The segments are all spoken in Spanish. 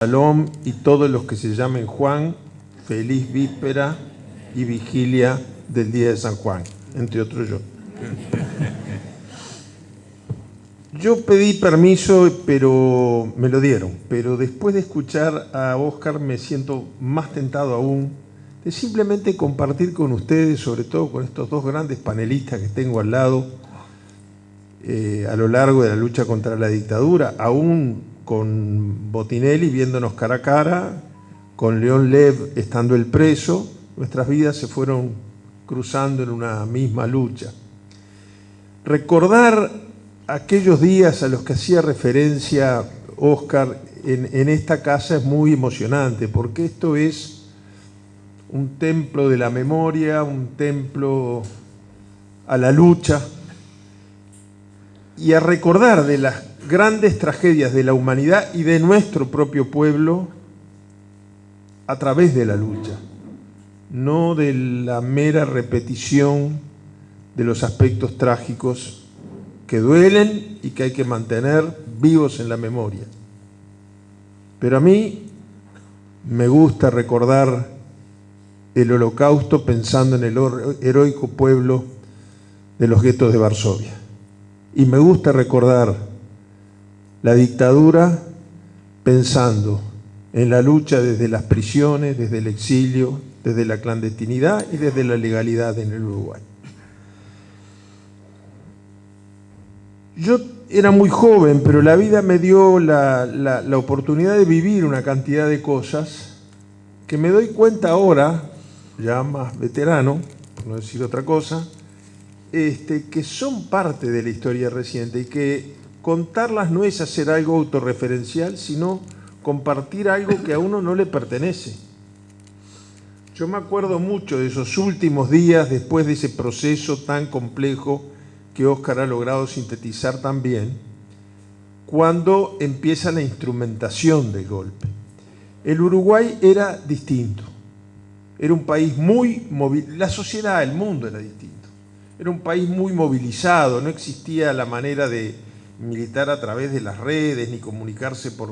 Shalom y todos los que se llamen Juan, feliz víspera y vigilia del día de San Juan, entre otros yo. Yo pedí permiso, pero me lo dieron. Pero después de escuchar a Óscar me siento más tentado aún de simplemente compartir con ustedes, sobre todo con estos dos grandes panelistas que tengo al lado, a lo largo de la lucha contra la dictadura, aún con Botinelli viéndonos cara a cara, con León Lev estando él preso, nuestras vidas se fueron cruzando en una misma lucha. Recordar aquellos días a los que hacía referencia Óscar en esta casa es muy emocionante, porque esto es un templo de la memoria, un templo a la lucha, y a recordar de las grandes tragedias de la humanidad y de nuestro propio pueblo a través de la lucha, no de la mera repetición de los aspectos trágicos que duelen y que hay que mantener vivos en la memoria. Pero a mí me gusta recordar el Holocausto pensando en el heroico pueblo de los guetos de Varsovia. Y me gusta recordar la dictadura pensando en la lucha desde las prisiones, desde el exilio, desde la clandestinidad y desde la legalidad en el Uruguay. Yo era muy joven, pero la vida me dio la oportunidad de vivir una cantidad de cosas que me doy cuenta ahora, ya más veterano, por no decir otra cosa, que son parte de la historia reciente y que contarlas no es hacer algo autorreferencial, sino compartir algo que a uno no le pertenece. Yo me acuerdo mucho de esos últimos días después de ese proceso tan complejo que Óscar ha logrado sintetizar tan bien, cuando empieza la instrumentación del golpe. El Uruguay era distinto, era un país muy móvil, la sociedad, el mundo era distinto. Era un país muy movilizado, no existía la manera de militar a través de las redes, ni comunicarse por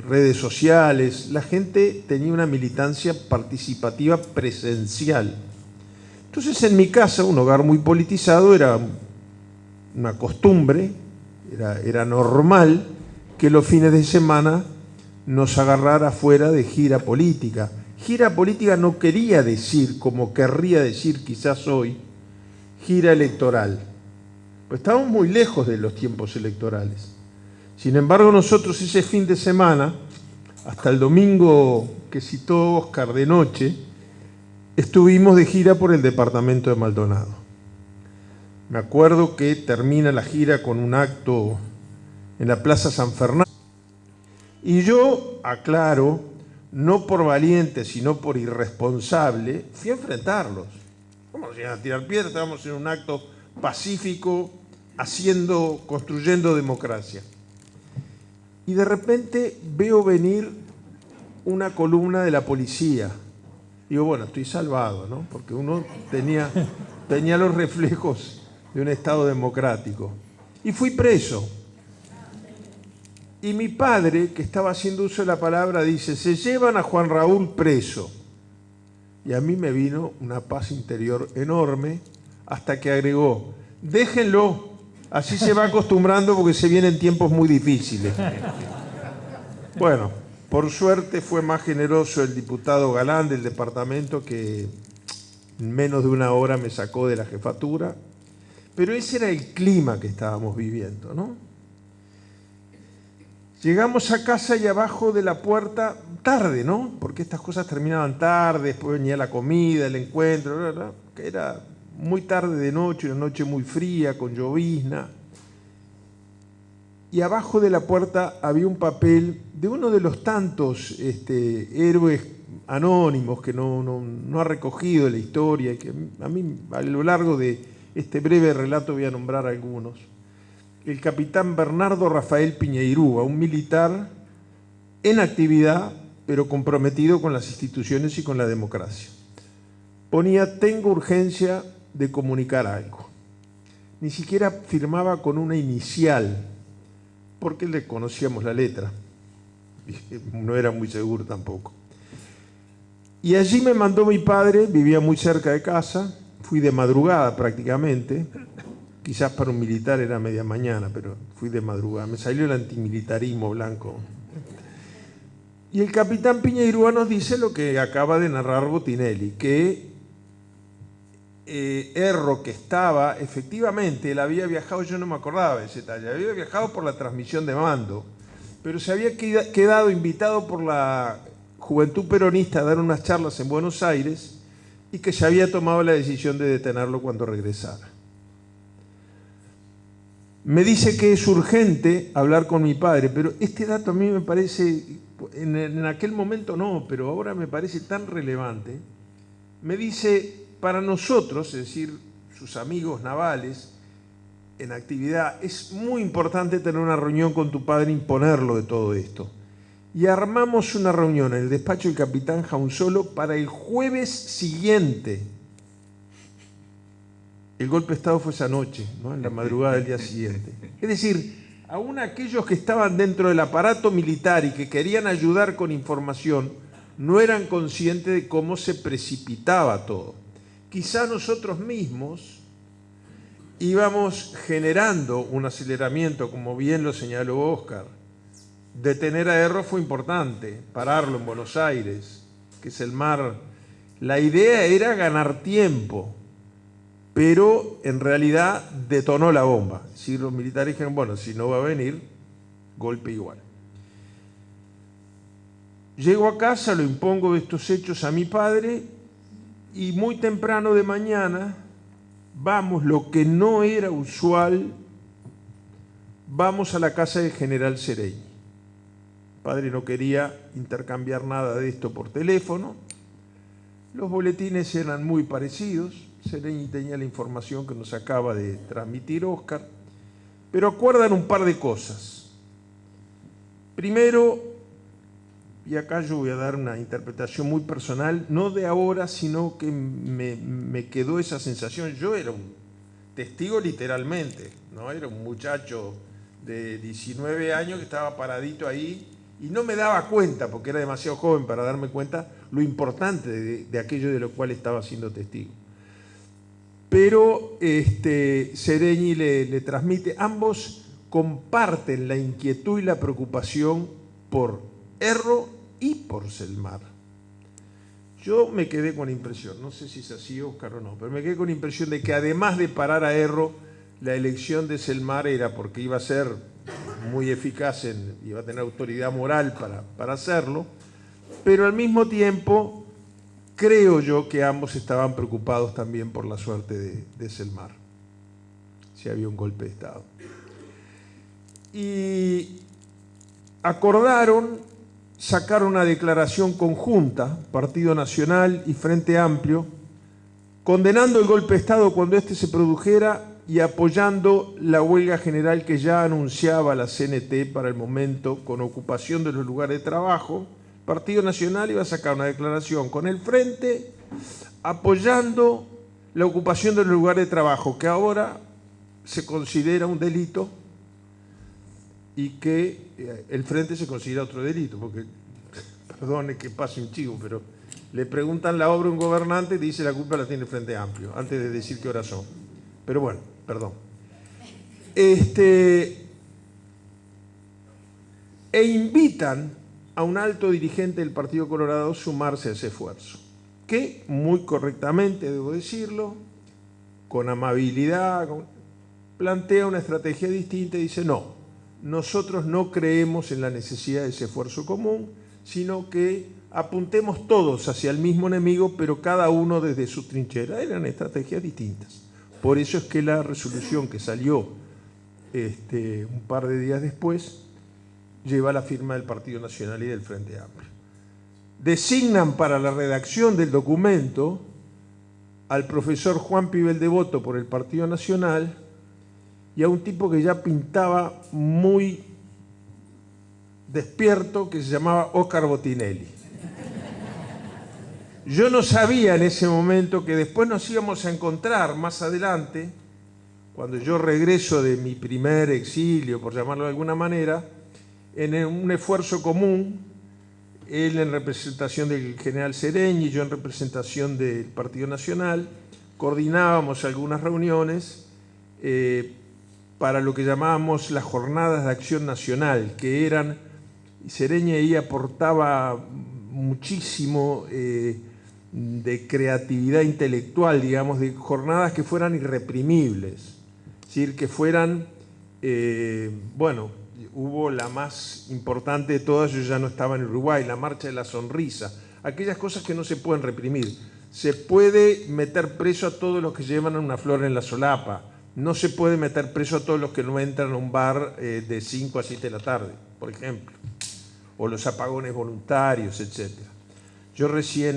redes sociales. La gente tenía una militancia participativa presencial. Entonces en mi casa, un hogar muy politizado, era una costumbre, era normal que los fines de semana nos agarrara fuera de gira política. Gira política no quería decir, como querría decir quizás hoy, gira electoral. Pues estábamos muy lejos de los tiempos electorales. Sin embargo, nosotros ese fin de semana, hasta el domingo que citó Óscar de noche, estuvimos de gira por el departamento de Maldonado. Me acuerdo que termina la gira con un acto en la Plaza San Fernando. Y yo, aclaro, no por valiente, sino por irresponsable, fui a enfrentarlos. ¿Cómo nos iban a tirar piedras? Estábamos en un acto pacífico, construyendo democracia. Y de repente veo venir una columna de la policía. Digo, bueno, estoy salvado, ¿no? Porque uno tenía los reflejos de un Estado democrático. Y fui preso. Y mi padre, que estaba haciendo uso de la palabra, dice, se llevan a Juan Raúl preso. Y a mí me vino una paz interior enorme, hasta que agregó, déjenlo, así se va acostumbrando porque se vienen tiempos muy difíciles. Bueno, por suerte fue más generoso el diputado Galán del departamento, que en menos de una hora me sacó de la jefatura, pero ese era el clima que estábamos viviendo, ¿no? Llegamos a casa y abajo de la puerta, tarde, ¿no? Porque estas cosas terminaban tarde, después venía la comida, el encuentro, ¿verdad? Que era muy tarde de noche, una noche muy fría, con llovizna. Y abajo de la puerta había un papel de uno de los tantos héroes anónimos que no ha recogido la historia, y que a mí, a lo largo de este breve relato, voy a nombrar algunos. El capitán Bernardo Rafael Piñeirúa, un militar en actividad, pero comprometido con las instituciones y con la democracia. Ponía, tengo urgencia de comunicar algo. Ni siquiera firmaba con una inicial, porque le conocíamos la letra. no era muy seguro tampoco. Y allí me mandó mi padre, vivía muy cerca de casa, fui de madrugada prácticamente, quizás para un militar era media mañana, pero fui de madrugada, me salió el antimilitarismo blanco. Y el capitán Piñeirúa nos dice lo que acaba de narrar Botinelli, que Erro, que estaba, efectivamente, él había viajado, yo no me acordaba de ese detalle, había viajado por la transmisión de mando, pero se había quedado invitado por la Juventud Peronista a dar unas charlas en Buenos Aires y que se había tomado la decisión de detenerlo cuando regresara. Me dice que es urgente hablar con mi padre, pero este dato a mí me parece, en aquel momento no, pero ahora me parece tan relevante. Me dice, para nosotros, es decir, sus amigos navales en actividad, es muy importante tener una reunión con tu padre e imponerlo de todo esto. Y armamos una reunión en el despacho del capitán Jaunzolo para el jueves siguiente. El golpe de Estado fue esa noche, ¿no? En la madrugada del día siguiente. Es decir, aún aquellos que estaban dentro del aparato militar y que querían ayudar con información, no eran conscientes de cómo se precipitaba todo. Quizá nosotros mismos íbamos generando un aceleramiento, como bien lo señaló Óscar. Detener a Erro fue importante, pararlo en Buenos Aires, que es el mar. La idea era ganar tiempo, pero en realidad detonó la bomba. Si los militares dijeron, bueno, si no va a venir, golpe igual. Llego a casa, lo impongo de estos hechos a mi padre y muy temprano de mañana vamos, lo que no era usual, vamos a la casa del general Sereñi. Mi padre no quería intercambiar nada de esto por teléfono. Los boletines eran muy parecidos. Sereñi tenía la información que nos acaba de transmitir Óscar, pero acuerdan un par de cosas. Primero, y acá yo voy a dar una interpretación muy personal, no de ahora, sino que me quedó esa sensación. Yo era un testigo literalmente, ¿no? Era un muchacho de 19 años que estaba paradito ahí y no me daba cuenta, porque era demasiado joven para darme cuenta lo importante de aquello de lo cual estaba siendo testigo. Pero Sereñi le transmite, ambos comparten la inquietud y la preocupación por Erro y por Selmar. Yo me quedé con la impresión, no sé si es así, Óscar, o no, pero me quedé con la impresión de que además de parar a Erro, la elección de Selmar era porque iba a ser muy eficaz, iba a tener autoridad moral para hacerlo, pero al mismo tiempo creo yo que ambos estaban preocupados también por la suerte de Selmar, si había un golpe de Estado. Y acordaron sacar una declaración conjunta, Partido Nacional y Frente Amplio, condenando el golpe de Estado cuando éste se produjera y apoyando la huelga general que ya anunciaba la CNT para el momento, con ocupación de los lugares de trabajo. Partido Nacional iba a sacar una declaración con el Frente apoyando la ocupación de los lugares de trabajo, que ahora se considera un delito y que el Frente se considera otro delito, porque, perdone que pase un chivo, pero le preguntan la obra a un gobernante y dice la culpa la tiene el Frente Amplio, antes de decir qué horas son. Pero bueno, perdón. E invitan a un alto dirigente del Partido Colorado a sumarse a ese esfuerzo, que muy correctamente, debo decirlo, con amabilidad, plantea una estrategia distinta y dice, no, nosotros no creemos en la necesidad de ese esfuerzo común, sino que apuntemos todos hacia el mismo enemigo, pero cada uno desde su trinchera. Eran estrategias distintas. Por eso es que la resolución que salió un par de días después lleva la firma del Partido Nacional y del Frente Amplio. Designan para la redacción del documento al profesor Juan Pibel Devoto por el Partido Nacional y a un tipo que ya pintaba muy despierto, que se llamaba Óscar Botinelli. Yo no sabía en ese momento que después nos íbamos a encontrar más adelante, cuando yo regreso de mi primer exilio, por llamarlo de alguna manera, en un esfuerzo común, él en representación del general Sereñi y yo en representación del Partido Nacional, coordinábamos algunas reuniones para lo que llamábamos las jornadas de acción nacional, que eran, Sereñi ahí aportaba muchísimo de creatividad intelectual, digamos, de jornadas que fueran irreprimibles, es decir, que fueran, bueno, hubo la más importante de todas, yo ya no estaba en Uruguay, la Marcha de la Sonrisa, aquellas cosas que no se pueden reprimir. Se puede meter preso a todos los que llevan una flor en la solapa, no se puede meter preso a todos los que no entran a un bar de 5 a 7 de la tarde, por ejemplo, o los apagones voluntarios, etc. Yo recién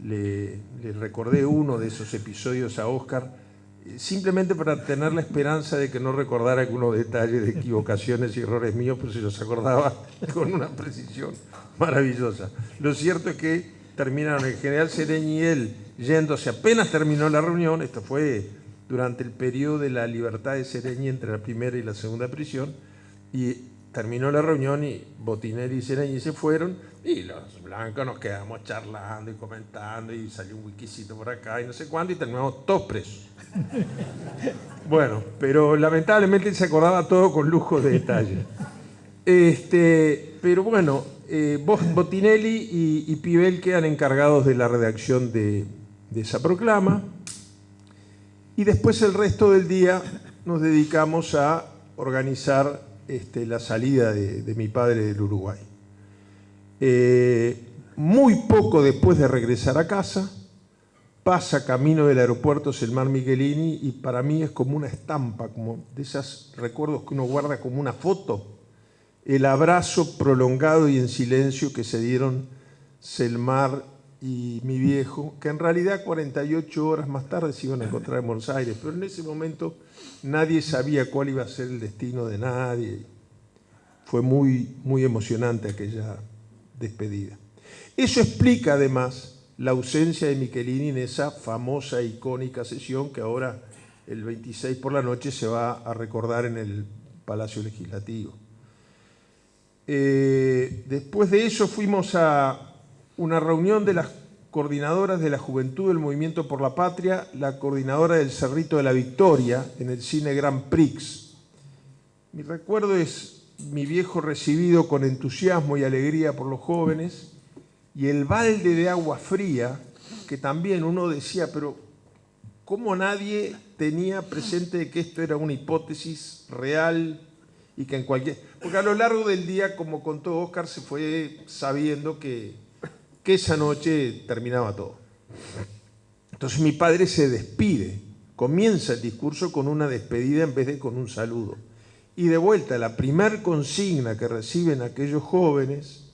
le recordé uno de esos episodios a Óscar, simplemente para tener la esperanza de que no recordara algunos detalles de equivocaciones y errores míos, pues se los acordaba con una precisión maravillosa. Lo cierto es que terminaron el general Sereñi y él yéndose apenas terminó la reunión. Esto fue durante el periodo de la libertad de Sereñi entre la primera y la segunda prisión, y terminó la reunión y Botinelli y Sereñi se fueron y los blancos nos quedamos charlando y comentando y salió un wikisito por acá y no sé cuándo y terminamos todos presos. Bueno, pero lamentablemente se acordaba todo con lujo de detalle. Pero bueno, Botinelli y Pibel quedan encargados de la redacción de esa proclama y después el resto del día nos dedicamos a organizar la salida de mi padre del Uruguay. Muy poco después de regresar a casa, pasa camino del aeropuerto Selmar Michelini y para mí es como una estampa, como de esos recuerdos que uno guarda como una foto, el abrazo prolongado y en silencio que se dieron Selmar y mi viejo, que en realidad 48 horas más tarde se iban a encontrar en Buenos Aires, pero en ese momento nadie sabía cuál iba a ser el destino de nadie. Fue muy, muy emocionante aquella despedida. Eso explica además la ausencia de Michelini en esa famosa, icónica sesión que ahora el 26 por la noche se va a recordar en el Palacio Legislativo. Después de eso fuimos a una reunión de las coordinadoras de la Juventud del Movimiento por la Patria, la coordinadora del Cerrito de la Victoria, en el Cine Grand Prix. Mi recuerdo es mi viejo recibido con entusiasmo y alegría por los jóvenes, y el balde de agua fría, que también uno decía, pero ¿cómo nadie tenía presente de que esto era una hipótesis real y que en cualquier... Porque a lo largo del día, como contó Óscar, se fue sabiendo que esa noche terminaba todo. Entonces mi padre se despide, comienza el discurso con una despedida en vez de con un saludo. Y de vuelta, la primer consigna que reciben aquellos jóvenes,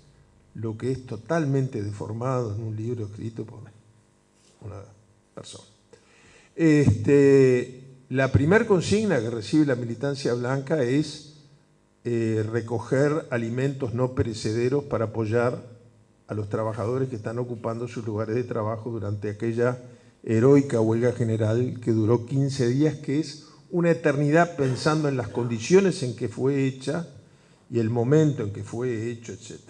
lo que es totalmente deformado en un libro escrito por una persona. La primer consigna que recibe la militancia blanca es recoger alimentos no perecederos para apoyar a los trabajadores que están ocupando sus lugares de trabajo durante aquella heroica huelga general que duró 15 días, que es una eternidad pensando en las condiciones en que fue hecha y el momento en que fue hecho, etc.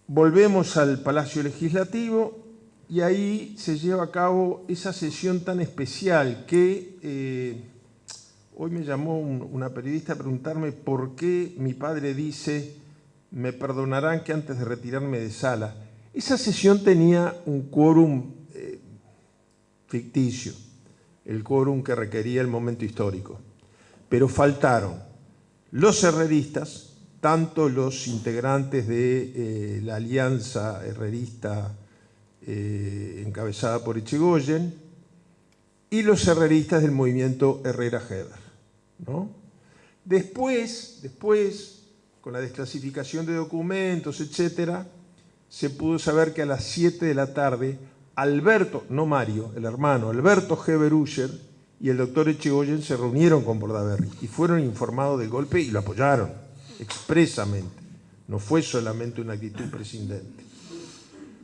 Volvemos al Palacio Legislativo y ahí se lleva a cabo esa sesión tan especial que hoy me llamó una periodista a preguntarme por qué mi padre dice: me perdonarán que antes de retirarme de sala. Esa sesión tenía un quórum ficticio, el quórum que requería el momento histórico, pero faltaron los herreristas, tanto los integrantes de la alianza herrerista encabezada por Echegoyen y los herreristas del movimiento Herrera-Heber, ¿no? Después, con la desclasificación de documentos, etcétera, se pudo saber que a las 7 de la tarde Alberto, no Mario, el hermano, Alberto Heber Usher y el doctor Echegoyen se reunieron con Bordaberry y fueron informados del golpe y lo apoyaron expresamente. No fue solamente una actitud prescindente.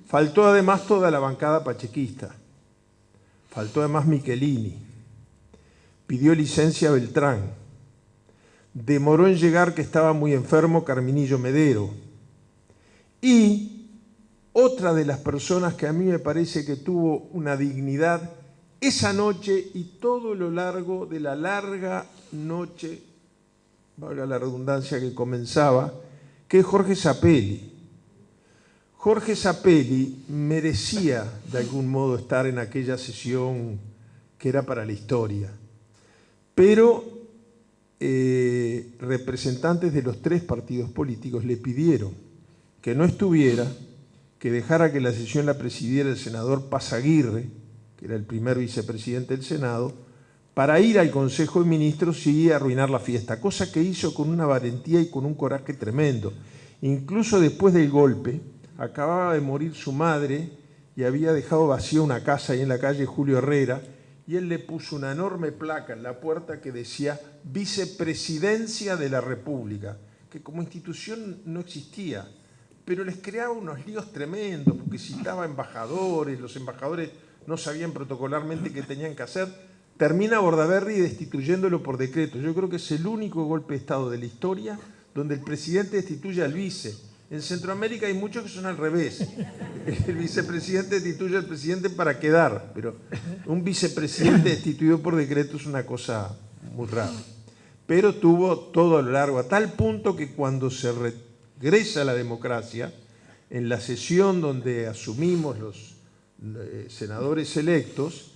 Faltó además toda la bancada pachequista. Faltó además Michelini. Pidió licencia Beltrán. demoró en llegar, que estaba muy enfermo, Carminillo Medero. Y otra de las personas que a mí me parece que tuvo una dignidad esa noche y todo lo largo de la larga noche, valga la redundancia, que comenzaba, que es Jorge Zapelli. Jorge Zapelli merecía de algún modo estar en aquella sesión que era para la historia, pero representantes de los 3 partidos políticos le pidieron que no estuviera, que dejara que la sesión la presidiera el senador Pazaguirre, que era el primer vicepresidente del Senado, para ir al Consejo de Ministros y arruinar la fiesta, cosa que hizo con una valentía y con un coraje tremendo. Incluso después del golpe, acababa de morir su madre y había dejado vacía una casa ahí en la calle Julio Herrera, y él le puso una enorme placa en la puerta que decía Vicepresidencia de la República, que como institución no existía, pero les creaba unos líos tremendos, porque citaba embajadores, los embajadores no sabían protocolarmente qué tenían que hacer. Termina Bordaberry destituyéndolo por decreto. Yo creo que es el único golpe de Estado de la historia donde el presidente destituye al vice. En Centroamérica hay muchos que son al revés. El vicepresidente destituye al presidente para quedar, pero un vicepresidente destituido por decreto es una cosa muy rara. Pero tuvo todo a lo largo, a tal punto que cuando se regresa a la democracia, en la sesión donde asumimos los senadores electos,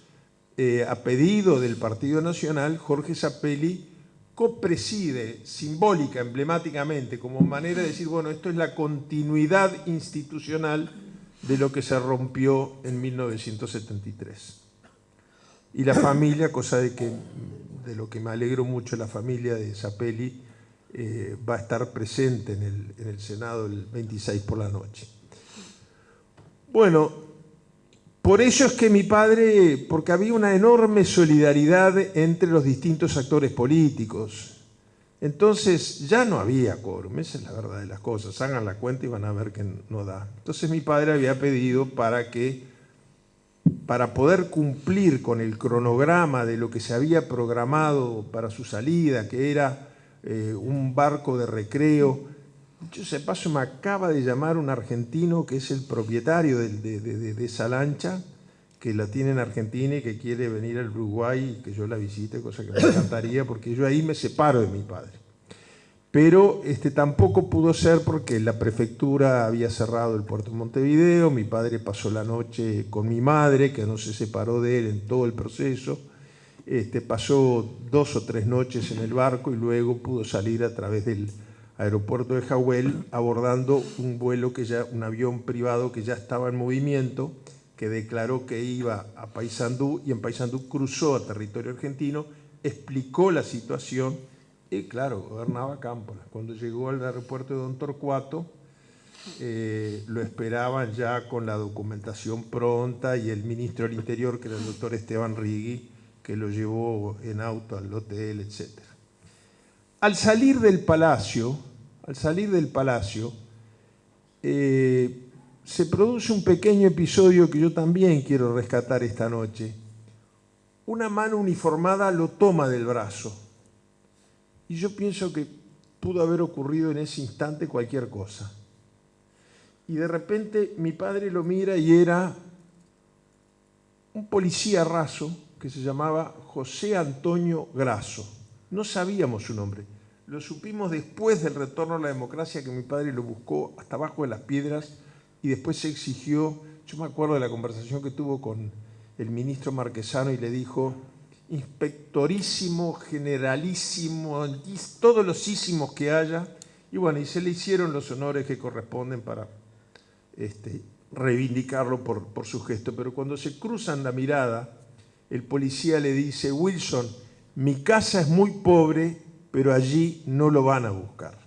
a pedido del Partido Nacional, Jorge Zapelli copreside simbólica, emblemáticamente, como manera de decir, bueno, esto es la continuidad institucional de lo que se rompió en 1973. Y la familia, cosa de lo que me alegro mucho, la familia de Zapelli va a estar presente en el Senado el 26 por la noche. Bueno, por eso es que mi padre, porque había una enorme solidaridad entre los distintos actores políticos. Entonces ya no había quórum, esa es la verdad de las cosas. Hagan la cuenta y van a ver que no da. Entonces mi padre había pedido para poder cumplir con el cronograma de lo que se había programado para su salida, que era un barco de recreo. Yo de paso me acaba de llamar un argentino que es el propietario de esa lancha, que la tiene en Argentina y que quiere venir al Uruguay y que yo la visite, cosa que me encantaría, porque yo ahí me separo de mi padre. Pero tampoco pudo ser porque la prefectura había cerrado el puerto de Montevideo, mi padre pasó la noche con mi madre, que no se separó de él en todo el proceso, pasó 2 o 3 noches en el barco y luego pudo salir a través del aeropuerto de Jahuel, abordando un avión privado que ya estaba en movimiento, que declaró que iba a Paysandú, y en Paysandú cruzó a territorio argentino, explicó la situación, y claro, gobernaba Cámpora. Cuando llegó al aeropuerto de Don Torcuato, lo esperaban ya con la documentación pronta, y el ministro del Interior, que era el doctor Esteban Rigui, que lo llevó en auto al hotel, etc. Al salir del palacio, se produce un pequeño episodio que yo también quiero rescatar esta noche. Una mano uniformada lo toma del brazo. Y yo pienso que pudo haber ocurrido en ese instante cualquier cosa. Y de repente mi padre lo mira y era un policía raso que se llamaba José Antonio Grasso. No sabíamos su nombre. Lo supimos después del retorno a la democracia, que mi padre lo buscó hasta abajo de las piedras y después se exigió. Yo me acuerdo de la conversación que tuvo con el ministro Marquesano y le dijo: inspectorísimo, generalísimo, todos los ísimos que haya. Y bueno, y se le hicieron los honores que corresponden para reivindicarlo por su gesto. Pero cuando se cruzan la mirada, el policía le dice: Wilson, mi casa es muy pobre, pero allí no lo van a buscar.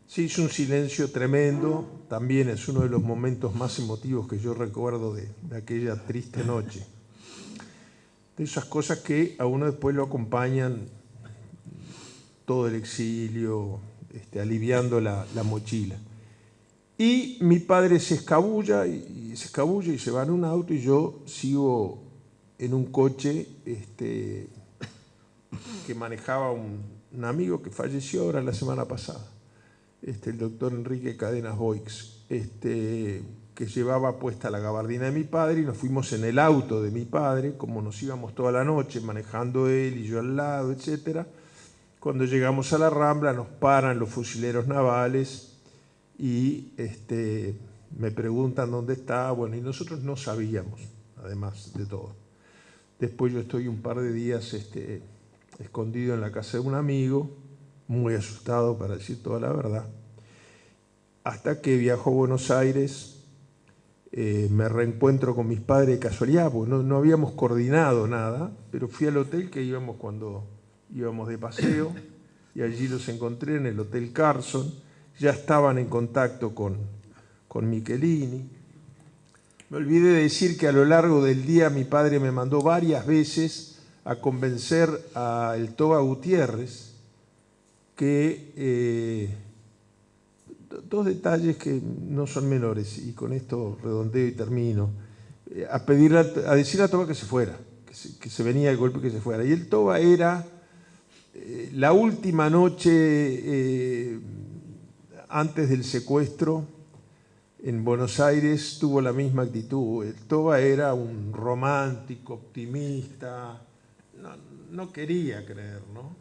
Se hizo un silencio tremendo, también es uno de los momentos más emotivos que yo recuerdo de aquella triste noche. De esas cosas que a uno después lo acompañan todo el exilio, aliviando la mochila. Y mi padre se escabulla y se va en un auto, y yo sigo en un coche que manejaba un amigo que falleció ahora la semana pasada, el doctor Enrique Cadenas Boix, que llevaba puesta la gabardina de mi padre, y nos fuimos en el auto de mi padre, como nos íbamos toda la noche, manejando él y yo al lado, etc. Cuando llegamos a la Rambla nos paran los fusileros navales y me preguntan dónde está, bueno, y nosotros no sabíamos, además de todo. Después yo estoy un par de días escondido en la casa de un amigo, muy asustado para decir toda la verdad, hasta que viajo a Buenos Aires. Me reencuentro con mis padres de casualidad, porque no habíamos coordinado nada, pero fui al hotel que íbamos cuando íbamos de paseo, y allí los encontré en el Hotel Carson. Ya estaban en contacto con Michelini. Me olvidé de decir que a lo largo del día mi padre me mandó varias veces a convencer a el Toba Gutiérrez que... dos detalles que no son menores, y con esto redondeo y termino. A decirle a Toba que se fuera, que se venía el golpe, que se fuera. Y el Toba era la última noche antes del secuestro en Buenos Aires, tuvo la misma actitud. El Toba era un romántico, optimista, no quería creer, ¿no?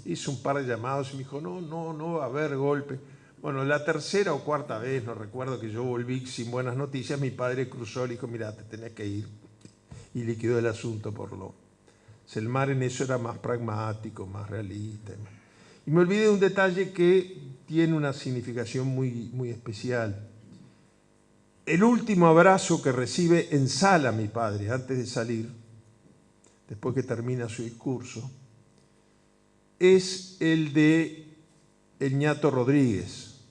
Hizo un par de llamados y me dijo, no va a haber golpe. Bueno, la tercera o cuarta vez, no recuerdo, que yo volví sin buenas noticias, mi padre cruzó y le dijo, mira, te tenés que ir. Y liquidó el asunto por lo... Selmar en eso era más pragmático, más realista. Y me olvidé de un detalle que tiene una significación muy, muy especial. El último abrazo que recibe en sala mi padre antes de salir, después que termina su discurso, es el de el ñato Rodríguez,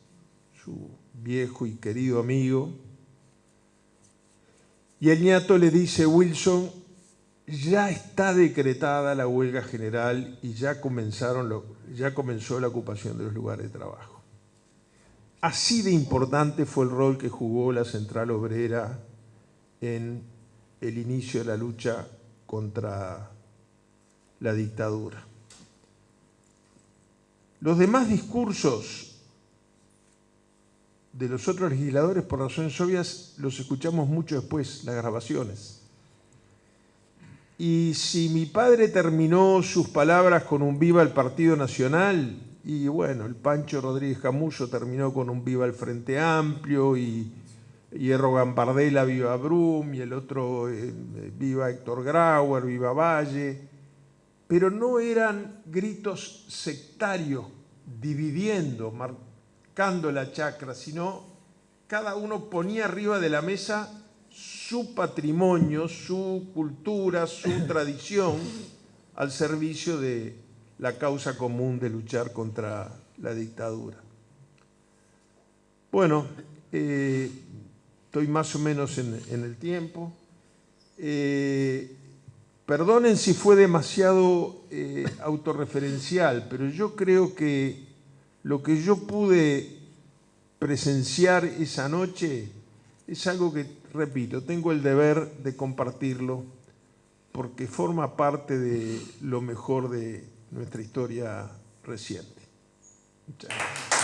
su viejo y querido amigo. Y el ñato le dice, Wilson, ya está decretada la huelga general y ya comenzó la ocupación de los lugares de trabajo. Así de importante fue el rol que jugó la Central Obrera en el inicio de la lucha contra la dictadura. Los demás discursos de los otros legisladores, por razones obvias, los escuchamos mucho después, las grabaciones. Y si mi padre terminó sus palabras con un viva el Partido Nacional, y bueno, el Pancho Rodríguez Camullo terminó con un viva el Frente Amplio, y Hierro Gambardella viva Brum, y el otro viva Héctor Grauer, viva Valle, pero no eran gritos sectarios dividiendo, marcando la chacra, sino cada uno ponía arriba de la mesa su patrimonio, su cultura, su tradición al servicio de la causa común de luchar contra la dictadura. Bueno, estoy más o menos en el tiempo. Perdonen si fue demasiado autorreferencial, pero yo creo que lo que yo pude presenciar esa noche es algo que, repito, tengo el deber de compartirlo porque forma parte de lo mejor de nuestra historia reciente. Muchas gracias.